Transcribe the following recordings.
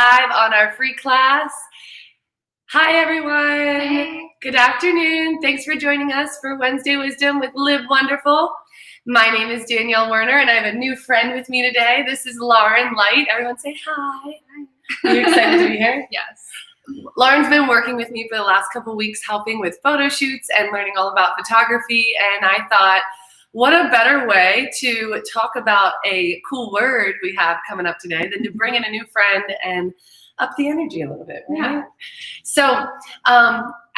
live on our free class. Hi, everyone. Hey. Good afternoon. Thanks for joining us for Wednesday Wisdom with Live Wonderful. My name is Danielle Werner, and I have a new friend with me today. This is Lauren Light. Everyone say hi. Are you excited to be here? Yes. Lauren's been working with me for the last couple weeks, helping with photo shoots and learning all about photography. And I thought, what a better way to talk about a cool word we have coming up today than to bring in a new friend and up the energy a little bit, right? Yeah. So,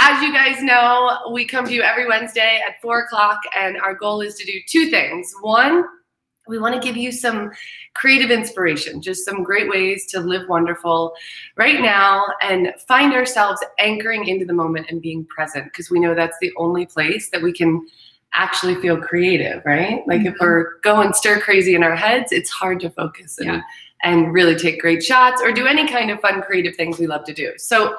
as you guys know, we come to you every Wednesday at 4 o'clock, and our goal is to do two things. One, we want to give you some creative inspiration, just some great ways to live wonderful right now and find ourselves anchoring into the moment and being present, because we know that's the only place that we can actually feel creative, right? Like if we're going stir crazy in our heads, it's hard to focus and really take great shots or do any kind of fun creative things we love to do. So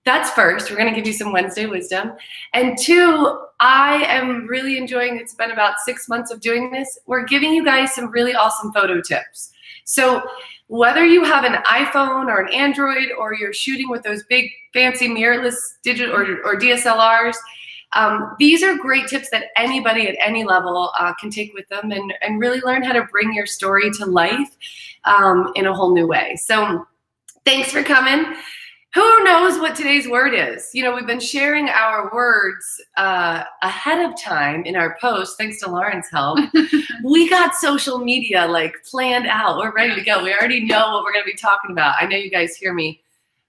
that's first. We're going to give you some Wednesday wisdom. And two, I am really enjoying, it's been about 6 months of doing this. We're giving you guys some really awesome photo tips. So whether you have an iPhone or an Android, or you're shooting with those big fancy mirrorless digital or DSLRs, these are great tips that anybody at any level can take with them and really learn how to bring your story to life in a whole new way. So thanks for coming. Who knows what today's word is? You know, we've been sharing our words ahead of time in our posts, thanks to Lauren's help. We got social media like planned out. We're ready to go. We already know what we're going to be talking about. I know you guys hear me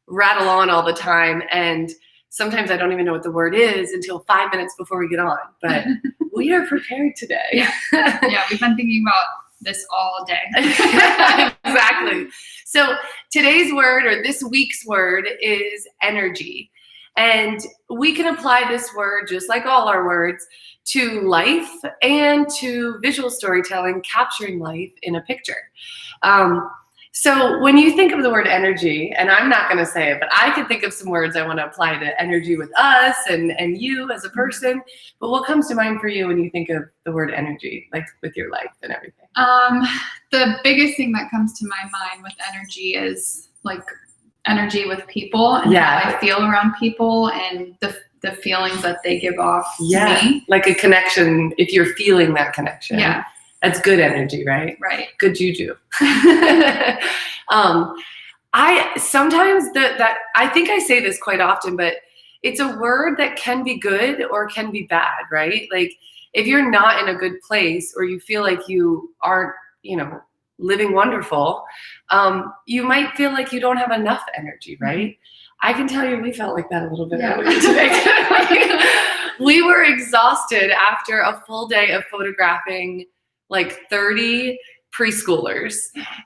rattle on all the time, and sometimes I don't even know what the word is until 5 minutes before we get on. But we are prepared today. Yeah, we've been thinking about this all day. Exactly. So today's word, or this week's word, is energy. And we can apply this word, just like all our words, to life and to visual storytelling, capturing life in a picture. So when you think of the word energy, and I'm not going to say it, but I can think of some words I want to apply to energy with us and you as a person. But what comes to mind for you when you think of the word energy, like with your life and everything? The biggest thing that comes to my mind with energy is like energy with people and how I feel around people and the feelings that they give off to me. Like a connection, if you're feeling that connection. Yeah. That's good energy, right? Right. Good juju. I sometimes I think I say this quite often, but it's a word that can be good or can be bad, right? Like if you're not in a good place or you feel like you aren't, living wonderful, you might feel like you don't have enough energy, right? I can tell you we felt like that a little bit earlier today. We were exhausted after a full day of photographing like 30 preschoolers.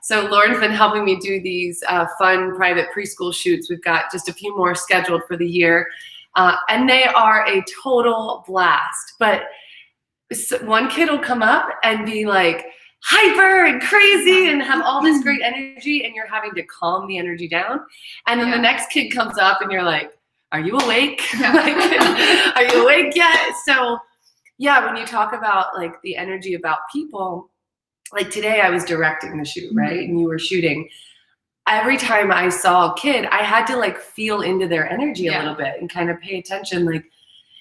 So Lauren's been helping me do these fun private preschool shoots. We've got just a few more scheduled for the year. And they are a total blast. But one kid will come up and be like hyper and crazy and have all this great energy, and you're having to calm the energy down. And then the next kid comes up and you're like, are you awake? Are you awake yet? So yeah, when you talk about like the energy about people, like today I was directing the shoot, right? And you were shooting. Every time I saw a kid, I had to like feel into their energy a little bit and kind of pay attention, like,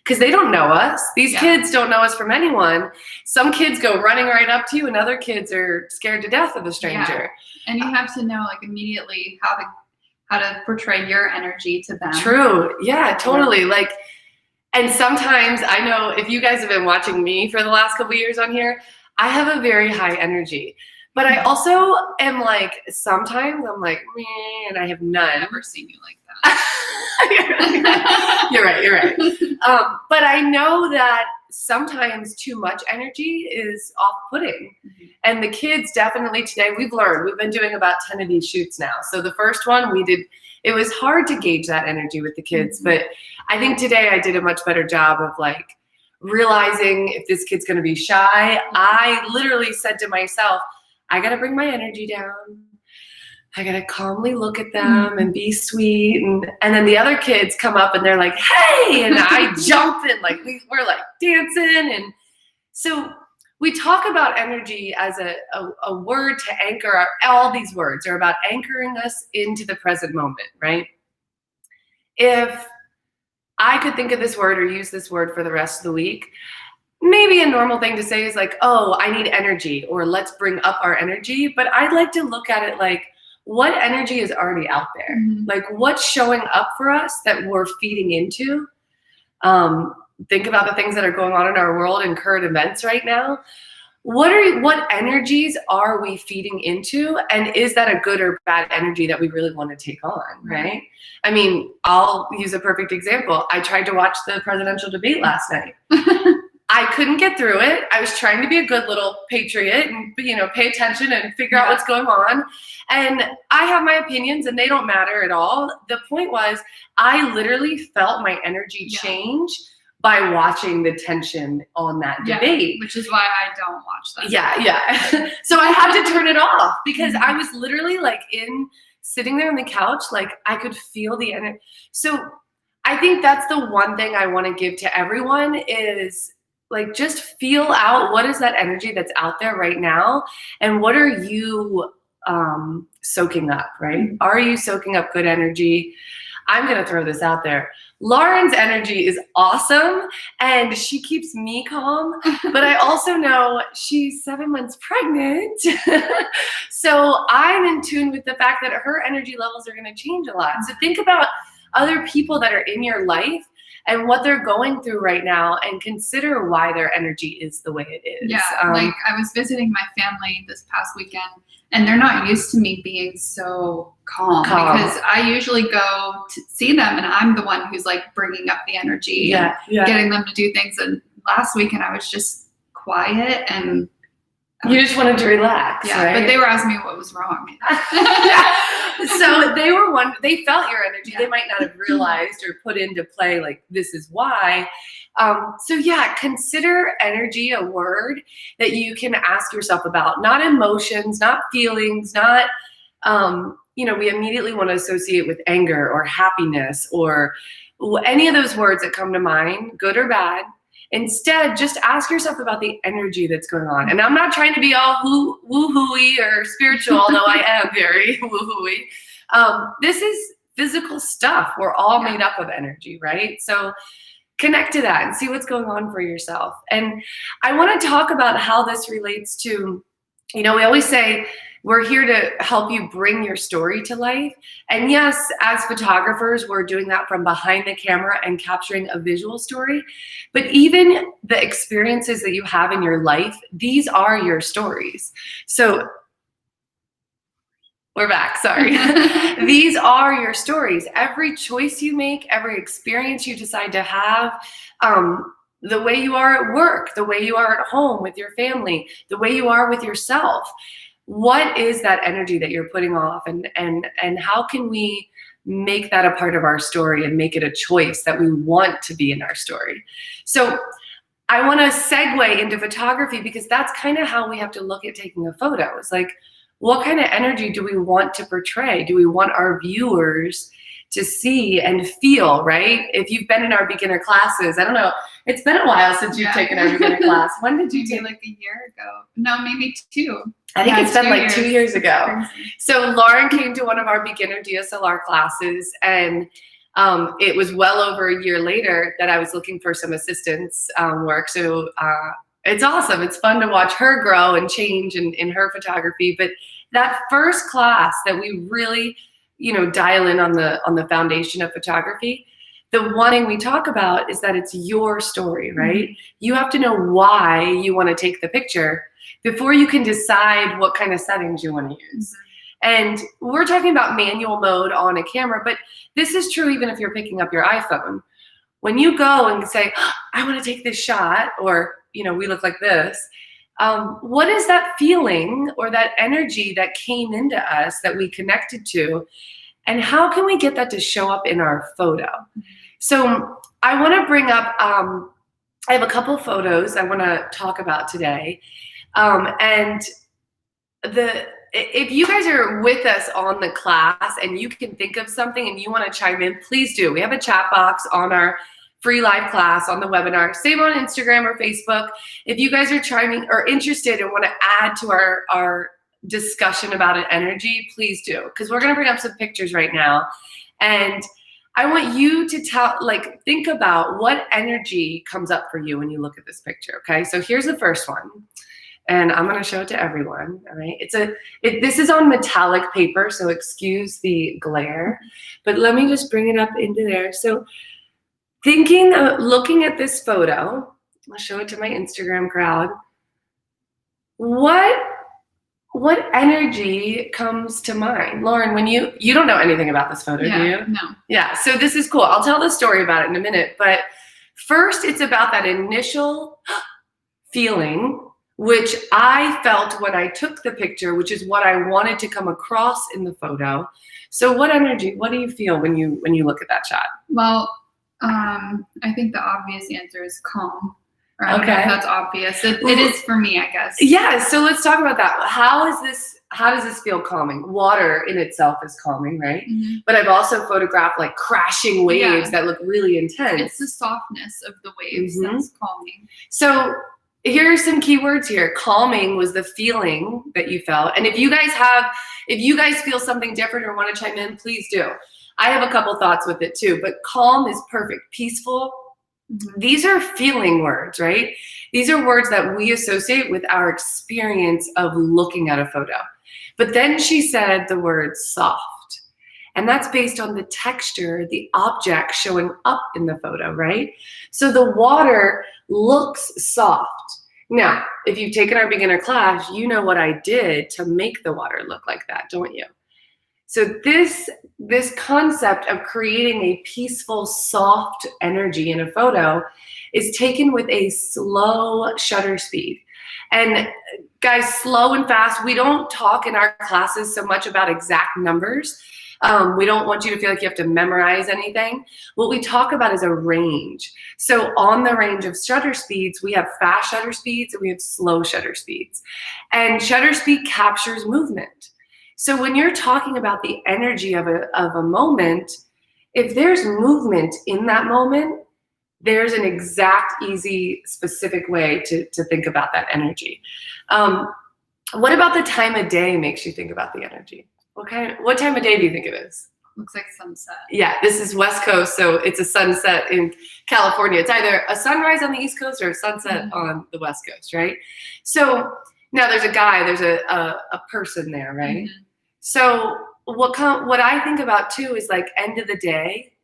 because they don't know us. These kids don't know us from anyone. Some kids go running right up to you, and other kids are scared to death of a stranger. Yeah. And you have to know like immediately how to portray your energy to them. True. Yeah, totally. Like, and sometimes I know if you guys have been watching me for the last couple of years on here, I have a very high energy, but I also am like, sometimes I'm like, meh, and I have none. I've never seen you like that. You're right. But I know that sometimes too much energy is off-putting. And the kids definitely today, we've been doing about 10 of these shoots now. So the first one it was hard to gauge that energy with the kids, but I think today I did a much better job of like realizing if this kid's going to be shy. I literally said to myself, I got to bring my energy down. I got to calmly look at them and be sweet. And then the other kids come up and they're like, hey, and I jump and like, we're like dancing. And so we talk about energy as a word to anchor. All these words are about anchoring us into the present moment, right? If I could think of this word or use this word for the rest of the week, maybe a normal thing to say is like, oh, I need energy, or let's bring up our energy. But I'd like to look at it like, what energy is already out there? Mm-hmm. Like, what's showing up for us that we're feeding into? Think about the things that are going on in our world and current events right now. What energies are we feeding into? And is that a good or bad energy that we really want to take on, right? I mean, I'll use a perfect example. I tried to watch the presidential debate last night. I couldn't get through it. I was trying to be a good little patriot and, pay attention and figure out what's going on. And I have my opinions and they don't matter at all. The point was, I literally felt my energy change by watching the tension on that debate. Which is why I don't watch that. Yeah. So I had to turn it off because I was literally like sitting there on the couch, like I could feel the energy. So I think that's the one thing I want to give to everyone is like, just feel out what is that energy that's out there right now, and what are you soaking up, right? Are you soaking up good energy? I'm going to throw this out there. Lauren's energy is awesome and she keeps me calm, but I also know she's 7 months pregnant. So I'm in tune with the fact that her energy levels are going to change a lot. So think about other people that are in your life and what they're going through right now, and consider why their energy is the way it is. Yeah, like I was visiting my family this past weekend, and they're not used to me being so calm. Because I usually go to see them, and I'm the one who's like bringing up the energy and getting them to do things. And last weekend I was just quiet and you just wanted to relax, right? But they were asking me what was wrong. So they felt your energy. Yeah. They might not have realized or put into play like, this is why. Consider energy a word that you can ask yourself about, not emotions, not feelings, not, we immediately want to associate with anger or happiness or any of those words that come to mind, good or bad. Instead, just ask yourself about the energy that's going on. And I'm not trying to be all woo-hooey or spiritual, although I am very woo-hooey. This is physical stuff. We're all made up of energy, right? So connect to that and see what's going on for yourself. And I want to talk about how this relates to, we always say, we're here to help you bring your story to life. And yes, as photographers, we're doing that from behind the camera and capturing a visual story. But even the experiences that you have in your life, these are your stories. So we're back, sorry. These are your stories. Every choice you make, every experience you decide to have, the way you are at work, the way you are at home with your family, the way you are with yourself. What is that energy that you're putting off, and how can we make that a part of our story and make it a choice that we want to be in our story? So I want to segue into photography because that's kind of how we have to look at taking a photo. It's like, what kind of energy do we want to portray? Do we want our viewers to see and feel, right? If you've been in our beginner classes, I don't know, it's been a while since you've taken our beginner class. When did you take? Like a year ago. No, maybe 2. I think it's been like 2 years ago. So Lauren came to one of our beginner DSLR classes, and it was well over a year later that I was looking for some assistance work. So it's awesome. It's fun to watch her grow and change in her photography. But that first class that we really, dial in on the foundation of photography, the one thing we talk about is that it's your story, right? Mm-hmm. You have to know why you want to take the picture before you can decide what kind of settings you want to use. Mm-hmm. And we're talking about manual mode on a camera, but this is true even if you're picking up your iPhone. When you go and say, I want to take this shot, or, we look like this, what is that feeling or that energy that came into us that we connected to? And how can we get that to show up in our photo? So I want to bring up, I have a couple photos I want to talk about today. And if you guys are with us on the class and you can think of something and you want to chime in, please do. We have a chat box on our free live class on the webinar. Same on Instagram or Facebook. If you guys are chiming or interested and want to add to our discussion about an energy, please do, because we're going to bring up some pictures right now. And I want you to think about what energy comes up for you when you look at this picture, okay? So here's the first one, and I'm gonna show it to everyone, all right? This is on metallic paper, so excuse the glare, but let me just bring it up into there. So looking at this photo, I'll show it to my Instagram crowd. What energy comes to mind? Lauren, when you don't know anything about this photo, do you? No. Yeah, so this is cool. I'll tell the story about it in a minute, but first it's about that initial feeling, which I felt when I took the picture, which is what I wanted to come across in the photo. So what do you feel when you look at that shot? Well, I think the obvious answer is calm. Or I don't know if that's obvious. It is for me, I guess. Yeah, so let's talk about that. How does this feel calming? Water in itself is calming, right? Mm-hmm. But I've also photographed like crashing waves that look really intense. It's the softness of the waves that's calming. So here are some key words here. Calming was the feeling that you felt. And if you guys feel something different or want to chime in, please do. I have a couple thoughts with it too, but calm is perfect. Peaceful. These are feeling words, right? These are words that we associate with our experience of looking at a photo. But then she said the word soft, and that's based on the texture, the object showing up in the photo, right? So the water looks soft. Now, if you've taken our beginner class, you know what I did to make the water look like that, don't you? So this concept of creating a peaceful, soft energy in a photo is taken with a slow shutter speed. And guys, slow and fast, we don't talk in our classes so much about exact numbers. We don't want you to feel like you have to memorize anything. What we talk about is a range. So on the range of shutter speeds, we have fast shutter speeds and we have slow shutter speeds. And shutter speed captures movement. So when you're talking about the energy of a moment, if there's movement in that moment, there's an exact, easy, specific way to think about that energy. What about the time of day makes you think about the energy? What time of day do you think it is? Looks like sunset. Yeah, this is West Coast, so it's a sunset in California. It's either a sunrise on the East Coast or a sunset on the West Coast, right? So now there's a person there, right? Mm-hmm. So what I think about too is like end of the day,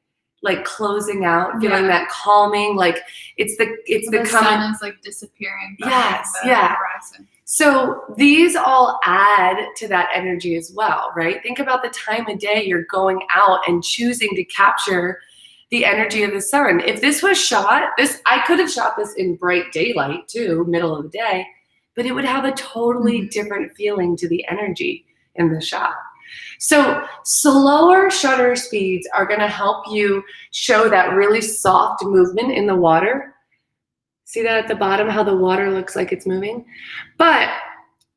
like closing out, feeling that calming, like the sun is like disappearing. Yes, the horizon. So these all add to that energy as well, right? Think about the time of day you're going out and choosing to capture the energy of the sun. If this was shot, I could have shot this in bright daylight too, middle of the day, but it would have a totally different feeling to the energy in the shot. So slower shutter speeds are going to help you show that really soft movement in the water. See that at the bottom, how the water looks like it's moving? But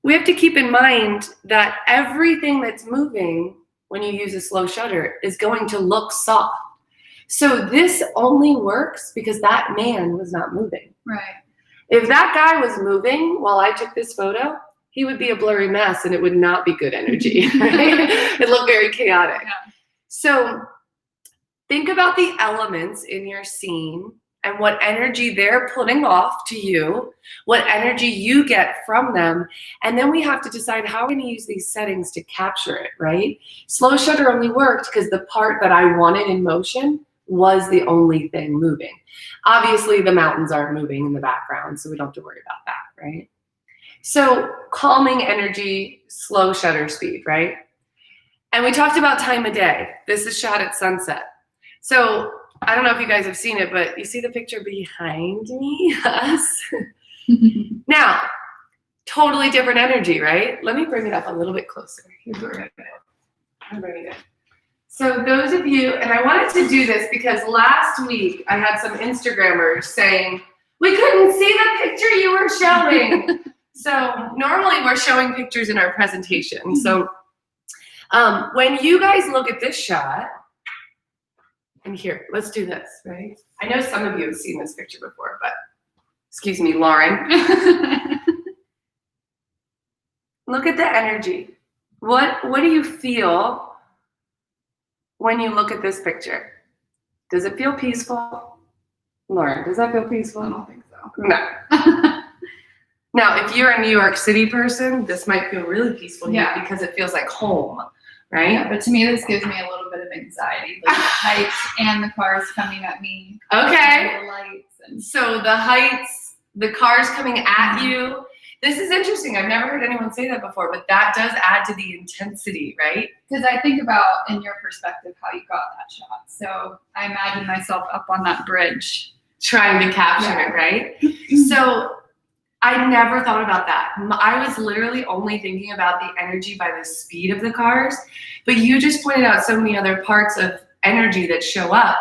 we have to keep in mind that everything that's moving when you use a slow shutter is going to look soft. So this only works because that man was not moving. Right. If that guy was moving while I took this photo, he would be a blurry mess and it would not be good energy. Right? It'd look very chaotic. Yeah. So think about the elements in your scene and what energy they're putting off to you, what energy you get from them. And then we have to decide how we're going to use these settings to capture it, right? Slow shutter only worked because the part that I wanted in motion was the only thing moving. Obviously, the mountains aren't moving in the background, so we don't have to worry about that, right? So calming energy, slow shutter speed, right? And we talked about time of day. This is shot at sunset. So I don't know if you guys have seen it, but you see the picture behind me, us? Now, totally different energy, right? Let me bring it up a little bit closer. Here's where we're going to go. I'm bringing it. So those of you, and I wanted to do this because last week I had some Instagrammers saying, we couldn't see the picture you were showing. So normally we're showing pictures in our presentation. So when you guys look at this shot, And here, let's do this, right? I know some of you have seen this picture before, but excuse me, Lauren. Look at the energy. What do you feel when you look at this picture? Does it feel peaceful? Lauren, does that feel peaceful? I don't think so. No. Now, if you're a New York City person, this might feel really peaceful to you because it feels like home, right? Yeah, but to me, this gives me a little bit of anxiety. Like the heights and the cars coming at me. Okay. The lights. And so the heights, the cars coming at you. This is interesting. I've never heard anyone say that before, but that does add to the intensity, right? Because I think about, in your perspective, how you got that shot. So I imagine myself up on that bridge. Trying to capture it, right? So I never thought about that. I was literally only thinking about the energy by the speed of the cars, but you just pointed out so many other parts of energy that show up.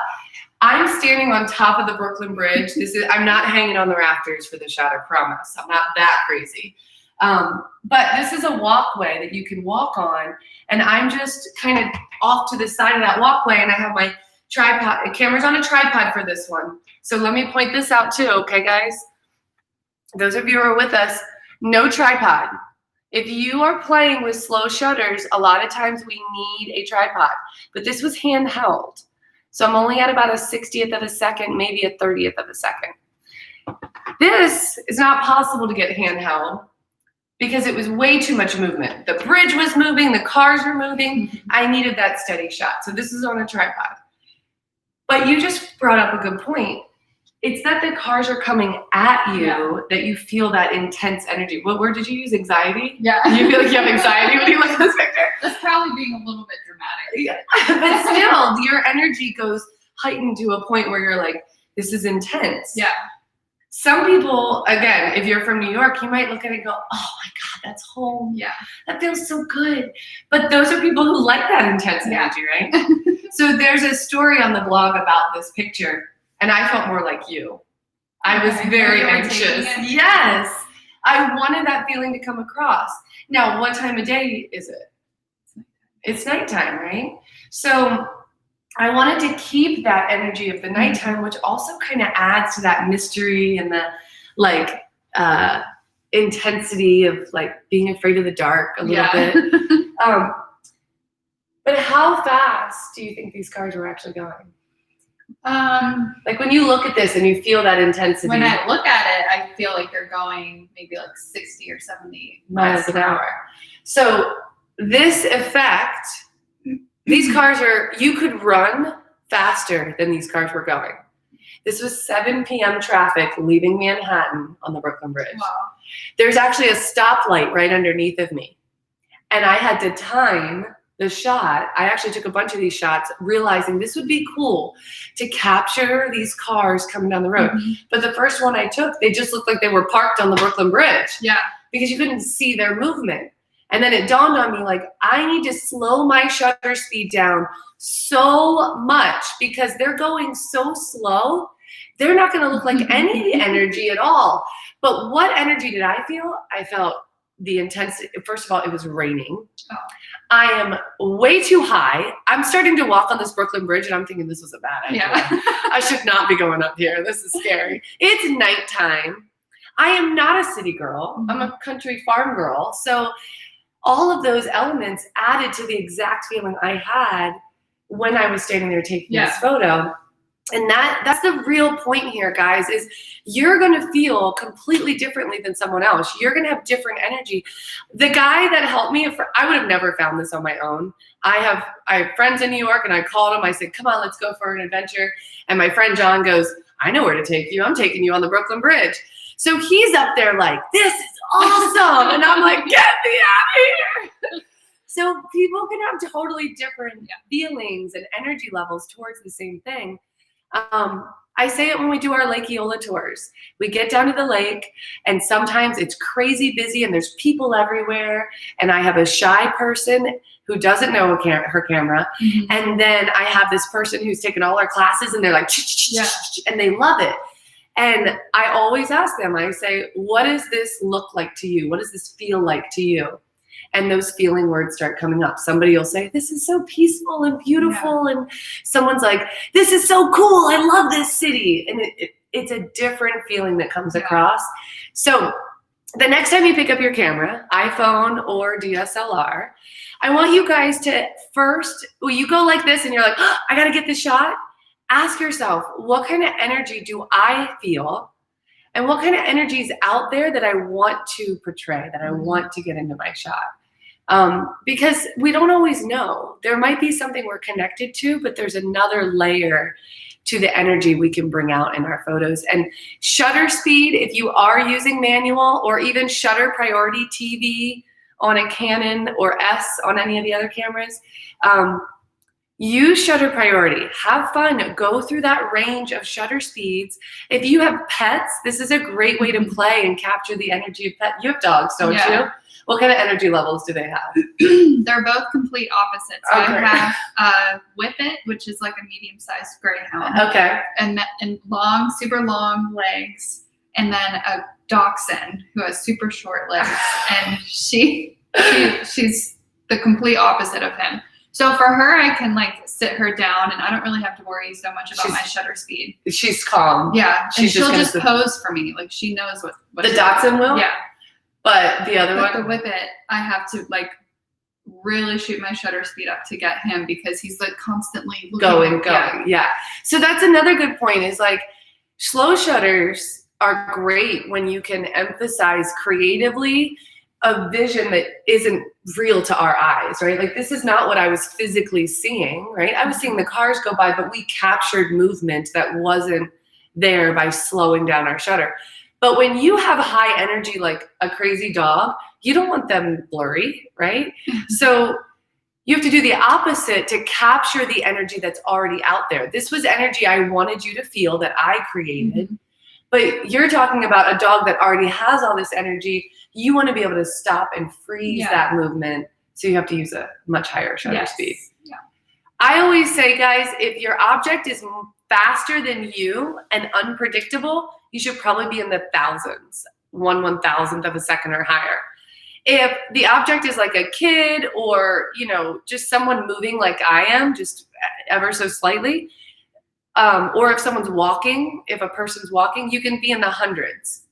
I'm standing on top of the Brooklyn Bridge. I'm not hanging on the rafters for the shot, I promise. I'm not that crazy. But this is a walkway that you can walk on, and I'm just kind of off to the side of that walkway, and I have my tripod, camera's on a tripod for this one. So let me point this out too, okay guys? Those of you who are with us, no tripod. If you are playing with slow shutters, a lot of times we need a tripod, but this was handheld. So I'm only at about a 60th of a second, maybe a 30th of a second. This is not possible to get handheld because it was way too much movement. The bridge was moving, the cars were moving. I needed that steady shot. So this is on a tripod. But you just brought up a good point. It's that the cars are coming at you that you feel that intense energy. What word did you use? Anxiety? Yeah. You feel like you have anxiety when you look at this picture? That's probably being a little bit dramatic. Yeah. But still, your energy goes heightened to a point where you're like, this is intense. Yeah. Some people, again, if you're from New York, you might look at it and go, oh my God, that's home. Yeah. That feels so good. But those are people who like that intense energy, right? So there's a story on the blog about this picture, and I felt more like you. I was very anxious. Yes. I wanted that feeling to come across. Now, what time of day is it? It's nighttime, right? So I wanted to keep that energy of the nighttime, which also kind of adds to that mystery and the like intensity of like being afraid of the dark a little bit. But how fast do you think these cars were actually going? Like when you look at this and you feel that intensity. When I look at it, I feel like they're going maybe like 60 or 70 miles an hour. So this effect, these cars you could run faster than these cars were going. This was 7 p.m. traffic leaving Manhattan on the Brooklyn Bridge. Wow. There's actually a stoplight right underneath of me. And I had to time the shot. I actually took a bunch of these shots realizing this would be cool to capture these cars coming down the road. But the first one I took, they just looked like they were parked on the Brooklyn Bridge. Yeah. Because you couldn't see their movement. And then it dawned on me, like, I need to slow my shutter speed down so much because they're going so slow. They're not going to look like any energy at all. But what energy did I feel? I felt the intensity. First of all, it was raining. Oh. I am way too high. I'm starting to walk on this Brooklyn Bridge and I'm thinking this was a bad idea. Yeah. I should not be going up here. This is scary. It's nighttime. I am not a city girl. I'm a country farm girl. So all of those elements added to the exact feeling I had when I was standing there taking this photo. And that's the real point here, guys, is you're going to feel completely differently than someone else. You're going to have different energy. The guy that helped me, I would have never found this on my own. I have friends in New York, and I called him. I said, come on, let's go for an adventure. And my friend John goes, I know where to take you. I'm taking you on the Brooklyn Bridge. So he's up there like, this is awesome. And I'm like, get me out of here. So people can have totally different feelings and energy levels towards the same thing. I say it when we do our Lake Eola tours. We get down to the lake and sometimes it's crazy busy and there's people everywhere. And I have a shy person who doesn't know her camera. And then I have this person who's taken all our classes and they're like, and they love it. And I always ask them, I say, what does this look like to you? What does this feel like to you? and those feeling words start coming up. Somebody will say, this is so peaceful and beautiful. And someone's like, this is so cool. I love this city. And it's a different feeling that comes across. So the next time you pick up your camera, iPhone or DSLR, I want you guys to first, well, you go like this and you're like, oh, I got to get this shot. Ask yourself, what kind of energy do I feel? And what kind of energy is out there that I want to portray, that I want to get into my shot? Because we don't always know. There might be something we're connected to, but there's another layer to the energy we can bring out in our photos. And shutter speed, if you are using manual, or even shutter priority TV on a Canon or S on any of the other cameras, use shutter priority. Have fun. Go through that range of shutter speeds. If you have pets, this is a great way to play and capture the energy of pets. You have dogs, don't you? What kind of energy levels do they have? They're both complete opposites. So I have Whippet, which is like a medium-sized greyhound. Okay. And long, super long legs. And then a Dachshund who has super short legs. And she's the complete opposite of him. So for her, I can like sit her down and I don't really have to worry so much about my shutter speed. She's calm. Yeah. And she'll just pose for me. Like she knows what the Dachshund will? Yeah. But the other one? The Whippet, I have to like really shoot my shutter speed up to get him because he's like constantly going. Yeah. So that's another good point is like slow shutters are great when you can emphasize creatively a vision that isn't real to our eyes, right? Like this is not what I was physically seeing, right? I was seeing the cars go by, but we captured movement that wasn't there by slowing down our shutter. But when you have a high energy, like a crazy dog, you don't want them blurry, right? So you have to do the opposite to capture the energy that's already out there. This was energy I wanted you to feel that I created. But you're talking about a dog that already has all this energy. You want to be able to stop and freeze that movement. So you have to use a much higher shutter speed. Yeah. I always say, guys, if your object is faster than you and unpredictable, you should probably be in the thousands, 1/1000th of a second or higher. If the object is like a kid or, you know, just someone moving like I am, just ever so slightly, or if someone's walking, if a person's walking, you can be in the hundreds.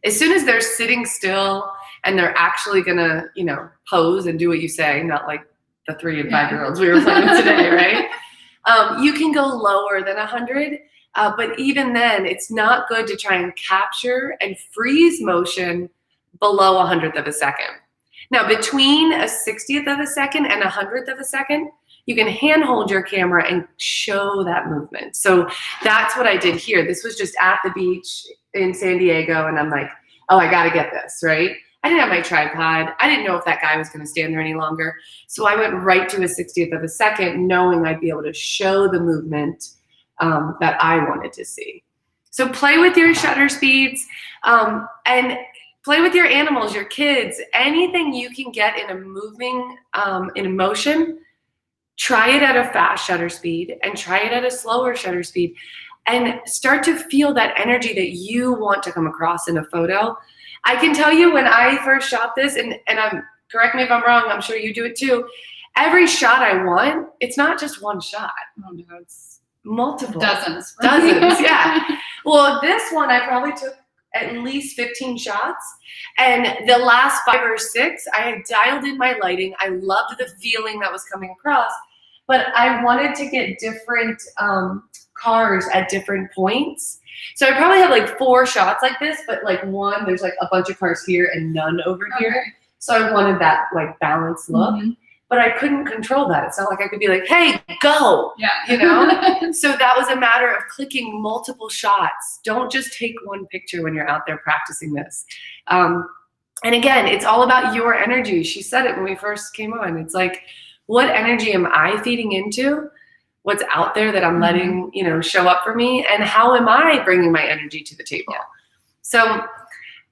As soon as they're sitting still and they're actually gonna, you know, pose and do what you say, not like the 3 and 5-year-olds we were playing today, right? You can go lower than 100, but even then, it's not good to try and capture and freeze motion below 100th of a second. Now, between a 60th of a second and 100th of a second, you can handhold your camera and show that movement. So that's what I did here. This was just at the beach in San Diego, and I'm like, oh, I gotta get this, right? I didn't have my tripod. I didn't know if that guy was gonna stand there any longer. So I went right to a 60th of a second, knowing I'd be able to show the movement that I wanted to see. So play with your shutter speeds and play with your animals, your kids, anything you can get in a moving, in a motion. Try it at a fast shutter speed and try it at a slower shutter speed and start to feel that energy that you want to come across in a photo. I can tell you when I first shot this, and correct me if I'm wrong, I'm sure you do it too, every shot I want, it's not just one shot. Oh no, it's multiple. Dozens, yeah. Well, this one I probably took at least 15 shots, and the last 5 or 6, I had dialed in my lighting. I loved the feeling that was coming across, but I wanted to get different cars at different points. So I probably had like 4 shots like this, but like one, there's like a bunch of cars here and none over here. So I wanted that like balanced look. But I couldn't control that. It's not like I could be like, hey, go, you know? So that was a matter of clicking multiple shots. Don't just take one picture when you're out there practicing this. And again, it's all about your energy. She said it when we first came on. It's like, what energy am I feeding into? What's out there that I'm letting, you know, show up for me? And how am I bringing my energy to the table? So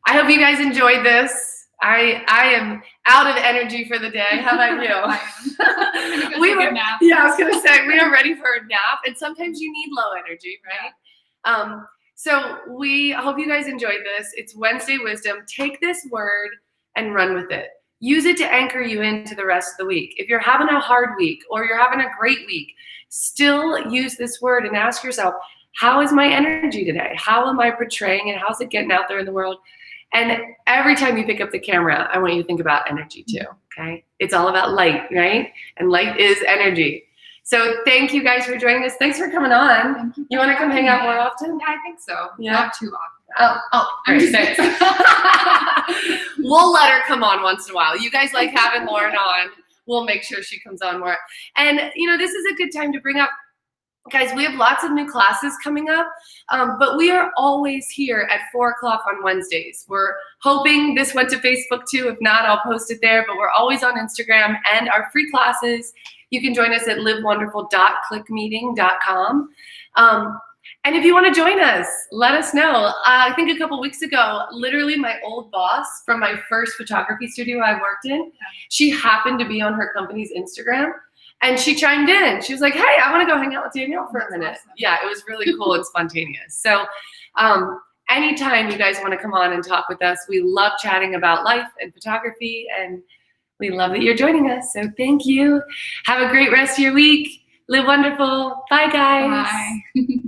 I hope you guys enjoyed this. I am out of energy for the day. How about you? I nap. Yeah, I was gonna say we are ready for a nap, and sometimes you need low energy, right? So we hope you guys enjoyed this. It's Wednesday Wisdom. Take this word and run with it. use it to anchor you into the rest of the week. If you're having a hard week or you're having a great week, still use this word and ask yourself, how is my energy today? How am I portraying it? How's it getting out there in the world? And every time you pick up the camera, I want you to think about energy too, okay? It's all about light, right? And light is energy. So thank you guys for joining us. Thanks for coming on. You want to come hang out more often? Yeah, I think so. Yeah. Not too often. Great. Thanks. We'll let her come on once in a while. You guys like having Lauren on. We'll make sure she comes on more. And, this is a good time to bring up, guys, we have lots of new classes coming up, but we are always here at 4 o'clock on Wednesdays. We're hoping this went to Facebook too. If not, I'll post it there, but we're always on Instagram, and our free classes, you can join us at livewonderful.clickmeeting.com. And if you want to join us, let us know. I think a couple weeks ago, literally my old boss from my first photography studio I worked in, she happened to be on her company's Instagram. And she chimed in. She was like, hey, I want to go hang out with Danielle for a minute. Awesome. Yeah, it was really cool and spontaneous. So anytime you guys want to come on and talk with us, we love chatting about life and photography, and we love that you're joining us. So thank you. Have a great rest of your week. Live wonderful. Bye, guys. Bye.